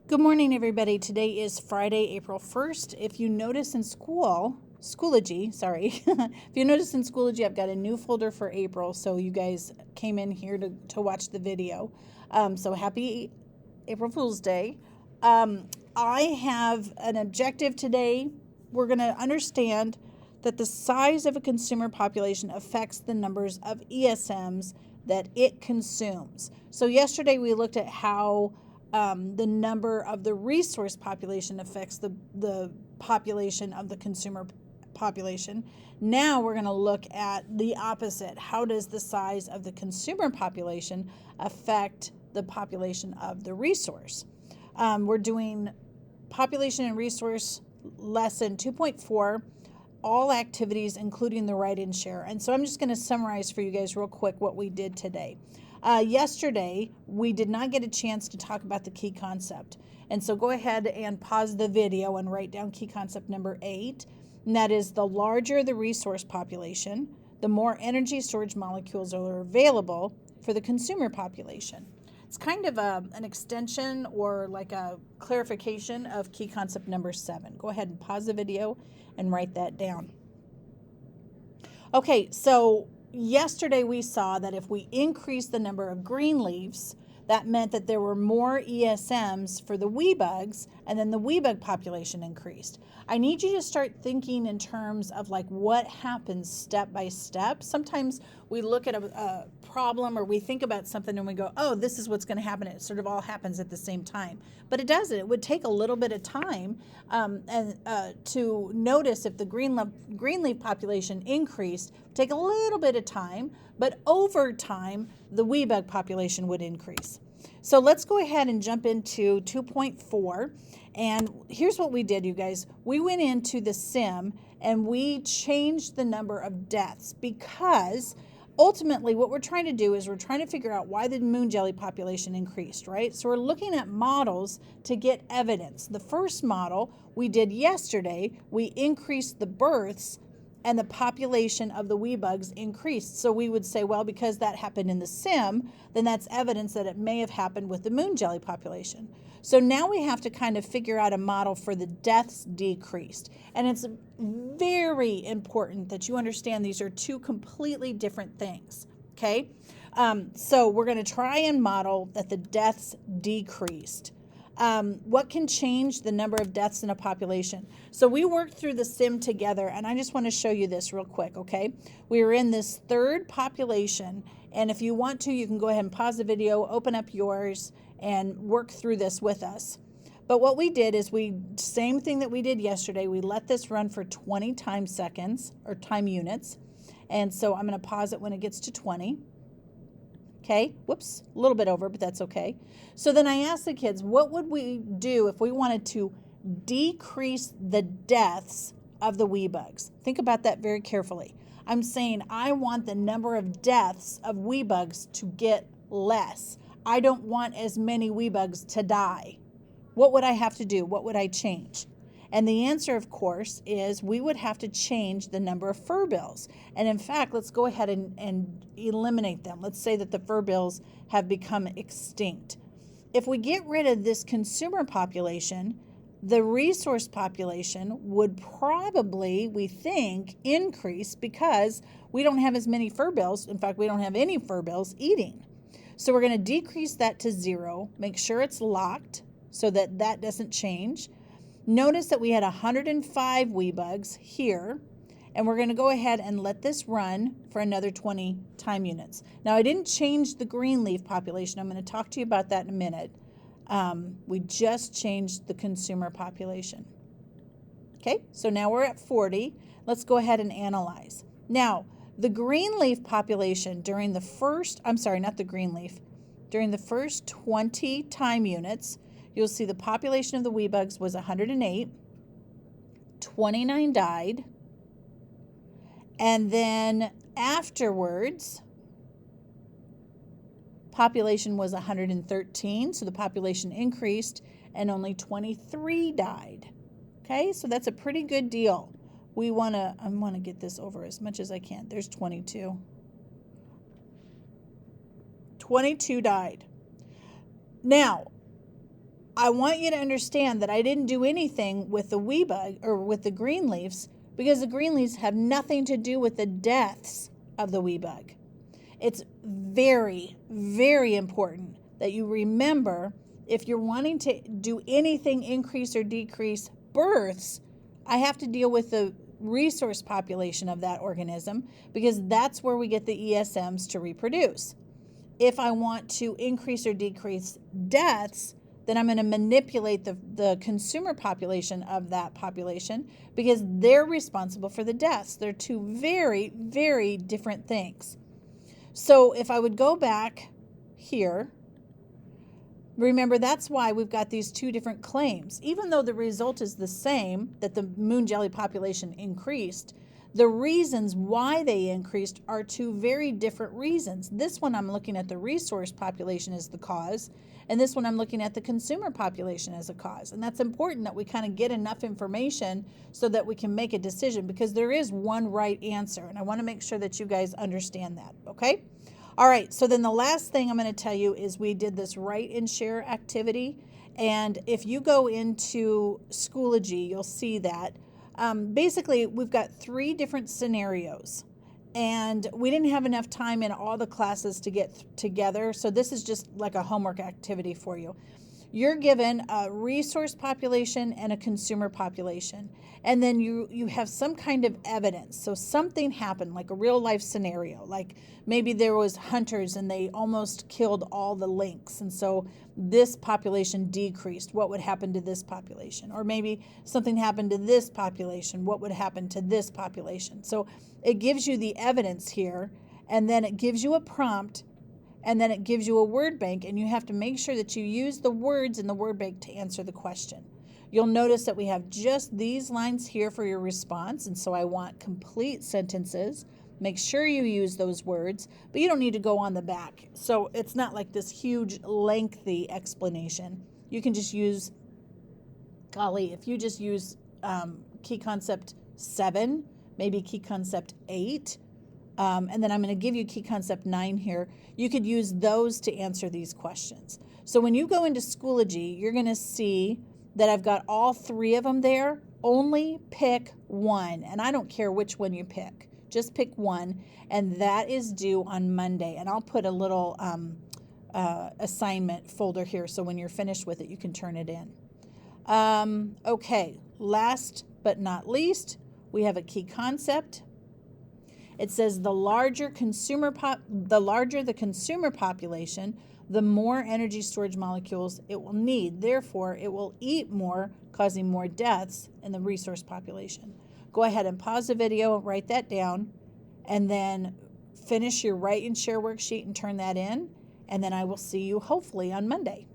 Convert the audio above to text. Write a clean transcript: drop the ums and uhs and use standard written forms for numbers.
Good morning, everybody. Today is Friday, April 1st. If you notice in Schoology, sorry. If you notice in Schoology, I've got a new folder for April, so you guys came in here to watch the video. So happy April Fool's Day. I have an objective today. We're going to understand that the size of a consumer population affects the numbers of ESMs that it consumes. So yesterday we looked at how the number of the resource population affects the population of the consumer population. Now we're going to look at the opposite. How does the size of the consumer population affect the population of the resource? We're doing population and resource lesson 2.4, all activities including the write and share. And so I'm just going to summarize for you guys real quick what we did today. Yesterday, we did not get a chance to talk about the key concept. And so go ahead and pause the video and write down key concept number 8. And that is, the larger the resource population, the more energy storage molecules are available for the consumer population. It's kind of an extension or like a clarification of key concept number 7. Go ahead and pause the video and write that down. Okay, so yesterday we saw that if we increased the number of green leaves, that meant that there were more ESMs for the wee bugs, and then the wee bug population increased. I need you to start thinking in terms of like what happens step by step. Sometimes we look at a problem or we think about something and we go, oh, this is what's going to happen. It sort of all happens at the same time. But it doesn't. It would take a little bit of time to notice if the green leaf population increased. Take a little bit of time, but over time, the wee bug population would increase. So let's go ahead and jump into 2.4. And here's what we did, you guys. We went into the sim and we changed the number of deaths because ultimately what we're trying to do is we're trying to figure out why the moon jelly population increased, right? So we're looking at models to get evidence. The first model we did yesterday, we increased the births and the population of the wee bugs increased. So we would say, well, because that happened in the sim, then that's evidence that it may have happened with the moon jelly population. So now we have to kind of figure out a model for the deaths decreased. And it's very important that you understand these are two completely different things, okay? So we're going to try and model that the deaths decreased. What can change the number of deaths in a population? So we worked through the sim together, and I just want to show you this real quick, okay? We were in this third population, and if you want to, you can go ahead and pause the video, open up yours, and work through this with us. But what we did is same thing that we did yesterday, we let this run for 20 time seconds, or time units, and so I'm going to pause it when it gets to 20. Okay, whoops, a little bit over, but that's okay. So then I asked the kids, what would we do if we wanted to decrease the deaths of the wee bugs? Think about that very carefully. I'm saying I want the number of deaths of wee bugs to get less. I don't want as many wee bugs to die. What would I have to do? What would I change? And the answer, of course, is we would have to change the number of fur bills. And in fact, let's go ahead and eliminate them. Let's say that the fur bills have become extinct. If we get rid of this consumer population, the resource population would probably, we think, increase because we don't have as many fur bills. In fact, we don't have any fur bills eating. So we're going to decrease that to 0, make sure it's locked so that that doesn't change. Notice that we had 105 wee bugs here, and we're going to go ahead and let this run for another 20 time units. Now, I didn't change the green leaf population. I'm going to talk to you about that in a minute. We just changed the consumer population. Okay, so now we're at 40. Let's go ahead and analyze. Now, the green leaf population during the first, during the first 20 time units, you'll see the population of the wee bugs was 108, 29 died, and then afterwards, population was 113, so the population increased, and only 23 died. Okay, so that's a pretty good deal. I want to get this over as much as I can. There's 22. 22 died. Now, I want you to understand that I didn't do anything with the wee bug or with the green leaves because the green leaves have nothing to do with the deaths of the wee bug. It's very, very important that you remember if you're wanting to do anything increase or decrease births, I have to deal with the resource population of that organism because that's where we get the ESMs to reproduce. If I want to increase or decrease deaths, then I'm going to manipulate the consumer population of that population because they're responsible for the deaths. They're two very, very different things. So if I would go back here, remember that's why we've got these two different claims. Even though the result is the same, that the moon jelly population increased, the reasons why they increased are two very different reasons. This one I'm looking at the resource population as the cause, and this one I'm looking at the consumer population as a cause. And that's important that we kind of get enough information so that we can make a decision because there is one right answer. And I want to make sure that you guys understand that, okay? All right, so then the last thing I'm going to tell you is we did this write and share activity. And if you go into Schoology, you'll see that. Basically, we've got 3 different scenarios. And we didn't have enough time in all the classes to get together. So this is just like a homework activity for you. You're given a resource population and a consumer population. And then you have some kind of evidence. So something happened, like a real life scenario. Like maybe there was hunters and they almost killed all the lynx. And so this population decreased. What would happen to this population? Or maybe something happened to this population. What would happen to this population? So it gives you the evidence here, and then it gives you a prompt, and then it gives you a word bank, and you have to make sure that you use the words in the word bank to answer the question. You'll notice that we have just these lines here for your response, and so I want complete sentences. Make sure you use those words, but you don't need to go on the back. So it's not like this huge, lengthy explanation. You can just use, golly, if you just use key concept 7, maybe key concept 8, and then I'm going to give you key concept 9 here. You could use those to answer these questions. So when you go into Schoology, you're going to see that I've got all 3 of them there. Only pick one, and I don't care which one you pick. Just pick one, and that is due on Monday. And I'll put a little assignment folder here so when you're finished with it, you can turn it in. Okay, last but not least, we have a key concept. It says the larger the consumer population, the more energy storage molecules it will need. Therefore, it will eat more, causing more deaths in the resource population. Go ahead and pause the video, write that down, and then finish your write and share worksheet and turn that in. And then I will see you hopefully on Monday.